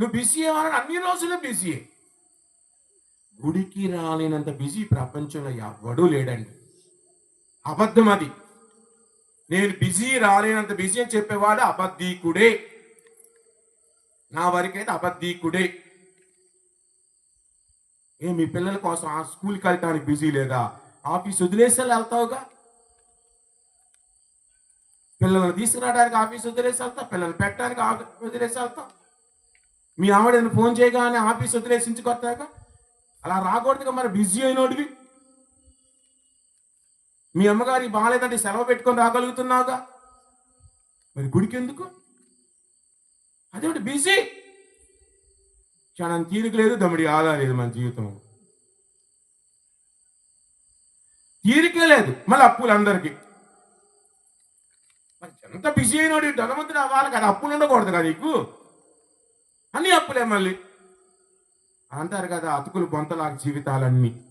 నువ్వు బిజీ ఏమన్నా అన్ని రోజులు బిజీయే. గుడికి రాలేనంత బిజీ ప్రపంచంలో ఎవ్వడూ లేడండి. అబద్ధం అది. నేను బిజీ రాలేనంత బిజీ అని చెప్పేవాడు అబద్ధీకుడే. నా వరకైతే అబద్ధీకుడే. మీ పిల్లల కోసం ఆ స్కూల్‌కి వెళ్ళటానికి బిజీ లేదా? ఆఫీస్ వదిలేసి వెళ్తావుగా. పిల్లల్ని తీసుకురావడానికి ఆఫీస్ వదిలేసి వెళ్తావు. పిల్లల్ని పెట్టడానికి ఆఫీస్ వదిలేసి వెళ్తావు. మీ ఆవిడ ఏదైనా ఫోన్ చేయగానే ఆఫీస్ వదిలేసి ఇంటికొత్తావుగా. అలా రాకూడదుగా మరి బిజీ అయినోడివి. మీ అమ్మగారికి బాగాలేదంటే సెలవు పెట్టుకొని రాగలుగుతున్నావుగా. మరి గుడికెందుకు? అదేమిటి బిజీ. క్షణం తీరిక లేదు, దమ్ముడి ఆదా లేదు మన జీవితం. తీరికే లేదు. మళ్ళీ అప్పులు అందరికీ. మరి ఎంత బిజీ అయినోడు ధనవంతుడు అవ్వాలి కదా, అప్పులు ఉండకూడదు కదా నీకు. అన్ని అప్పులే మళ్ళీ. అంటారు కదా, అతుకులు బొంతలాగా జీవితాలన్నీ.